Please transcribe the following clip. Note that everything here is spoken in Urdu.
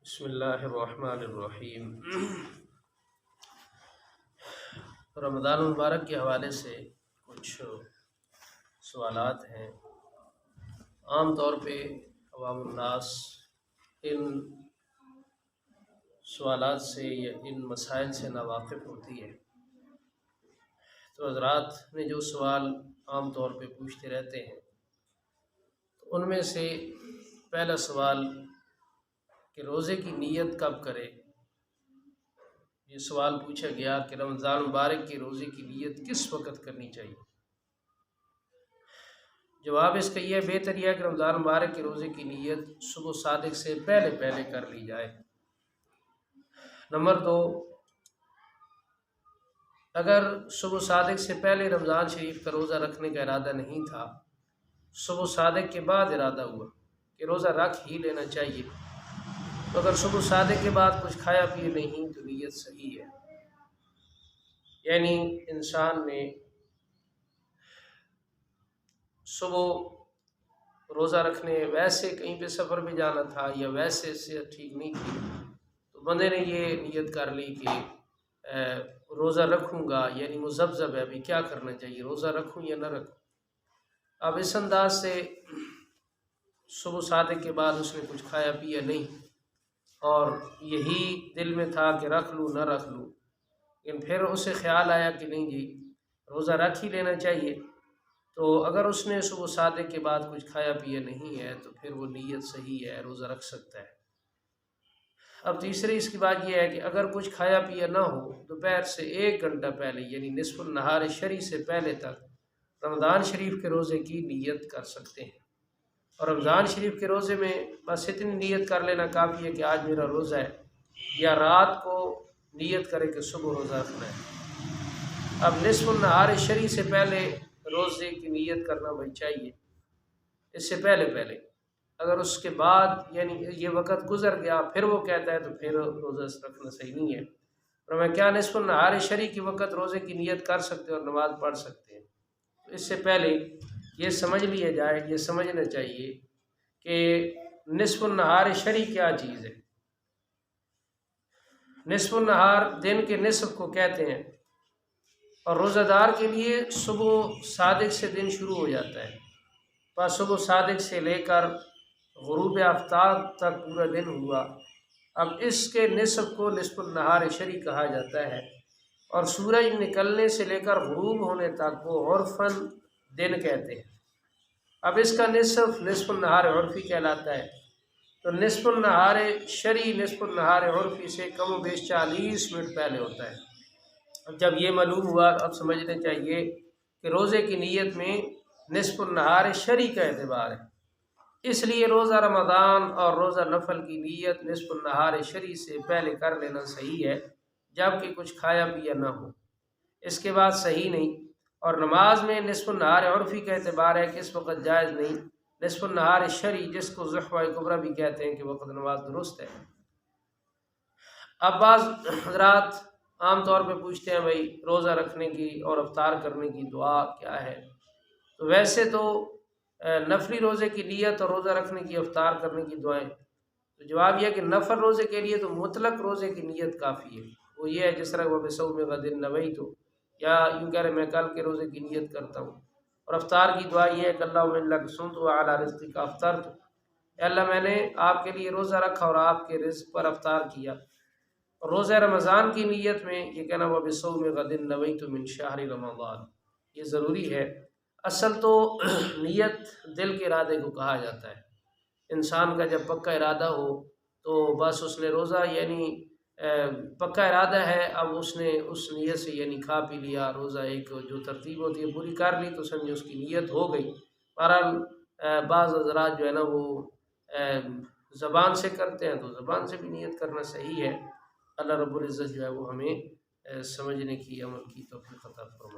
بسم اللہ الرحمن الرحیم۔ رمضان المبارک کے حوالے سے کچھ سوالات ہیں۔ عام طور پہ عوام الناس ان سوالات سے یا ان مسائل سے ناواقف ہوتی ہے، تو حضرات نے جو سوال عام طور پہ پوچھتے رہتے ہیں، تو ان میں سے پہلا سوال کہ روزے کی نیت کب کرے۔ یہ سوال پوچھا گیا کہ رمضان مبارک کے روزے کی نیت کس وقت کرنی چاہیے۔ جواب اس کا یہ بہتر یہ ہے کہ رمضان مبارک کے روزے کی نیت صبح صادق سے پہلے کر لی جائے۔ نمبر 2، اگر صبح صادق سے پہلے رمضان شریف کا روزہ رکھنے کا ارادہ نہیں تھا، صبح صادق کے بعد ارادہ ہوا کہ روزہ رکھ ہی لینا چاہیے، تو اگر صبح صادق کے بعد کچھ کھایا پیے نہیں تو نیت صحیح ہے۔ یعنی انسان نے صبح روزہ رکھنے ویسے کہیں پہ سفر پہ جانا تھا یا ویسے صحت ٹھیک نہیں تھی، تو بندے نے یہ نیت کر لی کہ روزہ رکھوں گا، یعنی مذبذب ہے ابھی کیا کرنا چاہیے، روزہ رکھوں یا نہ رکھوں۔ اب اس انداز سے صبح صادق کے بعد اس نے کچھ کھایا پیا نہیں اور یہی دل میں تھا کہ رکھ لوں نہ رکھ لوں، لیکن پھر اسے خیال آیا کہ نہیں جی روزہ رکھ ہی لینا چاہیے، تو اگر اس نے صبح صادق کے بعد کچھ کھایا پیا نہیں ہے تو پھر وہ نیت صحیح ہے، روزہ رکھ سکتا ہے۔ اب تیسری اس کی بات یہ ہے کہ اگر کچھ کھایا پیا نہ ہو، دوپہر سے 1 گھنٹہ پہلے یعنی نصف النہار شری سے پہلے تک رمضان شریف کے روزے کی نیت کر سکتے ہیں۔ اور رمضان شریف کے روزے میں بس اتنی نیت کر لینا کافی ہے کہ آج میرا روزہ ہے، یا رات کو نیت کرے کہ صبح روزہ رکھنا ہے۔ اب نصف النہار شری سے پہلے روزے کی نیت کرنا بھائی چاہیے، اس سے پہلے اگر اس کے بعد یعنی یہ وقت گزر گیا پھر وہ کہتا ہے تو پھر روزہ رکھنا صحیح نہیں ہے۔ اور میں کیا نصف النہار شری کی وقت روزے کی نیت کر سکتے اور نماز پڑھ سکتے ہیں، تو اس سے پہلے یہ سمجھ لیا جائے، یہ سمجھنا چاہیے کہ نصف النہار شری کیا چیز ہے۔ نصف النہار دن کے نصف کو کہتے ہیں، اور روزہ دار کے لیے صبح صادق سے دن شروع ہو جاتا ہے، بس صبح صادق سے لے کر غروب آفتاب تک پورا دن ہوا۔ اب اس کے نصف کو نصف النہار شری کہا جاتا ہے، اور سورج نکلنے سے لے کر غروب ہونے تک وہ عرفاً دن کہتے ہیں۔ اب اس کا نصف النہار عرفی کہلاتا ہے، تو نصف النہار شری نصف النہار عرفی سے کم و بیش 40 منٹ پہلے ہوتا ہے۔ اب جب یہ معلوم ہوا اب سمجھنا چاہیے کہ روزے کی نیت میں نصف النہار شری کا اعتبار ہے، اس لیے روزہ رمضان اور روزہ نفل کی نیت نصف النہار شری سے پہلے کر لینا صحیح ہے، جبکہ کچھ کھایا پیا نہ ہو، اس کے بعد صحیح نہیں۔ اور نماز میں نصف النہار عرفی کا اعتبار ہے کہ اس وقت جائز نہیں، نصف النہار شری جس کو ضحوہ کبریٰ بھی کہتے ہیں کہ وقت نماز درست ہے۔ اب بعض حضرات عام طور پہ پوچھتے ہیں بھائی روزہ رکھنے کی اور افطار کرنے کی دعا کیا ہے، تو ویسے تو نفلی روزے کی نیت اور روزہ رکھنے کی افطار کرنے کی دعائیں، تو جواب یہ ہے کہ نفل روزے کے لیے تو مطلق روزے کی نیت کافی ہے، وہ یہ ہے جس طرح وہ بصوم غد نویت، یا یوں کہہ رہے میں کل کے روزے کی نیت کرتا ہوں۔ اور افطار کی دعا یہ ہے کہ اللہم انک صمت وعلی رزقک افطرت، اے اللہ میں نے آپ کے لیے روزہ رکھا اور آپ کے رزق پر افطار کیا۔ اور روزہ رمضان کی نیت میں یہ کہنا وہ بصوم غد نویت من شہر رمضان، یہ ضروری ہے۔ اصل تو نیت دل کے ارادے کو کہا جاتا ہے، انسان کا جب پکا ارادہ ہو تو بس اس نے روزہ یعنی پکا ارادہ ہے، اب اس نے اس نیت سے یعنی کھا پی لیا، روزہ ایک جو ترتیب ہوتی ہے پوری کر لی تو سمجھے اس کی نیت ہو گئی۔ بہرحال بعض حضرات جو ہے نا وہ زبان سے کرتے ہیں، تو زبان سے بھی نیت کرنا صحیح ہے۔ اللہ رب العزت جو ہے وہ ہمیں سمجھنے کی عمل کی توفیق عطا فرمائے۔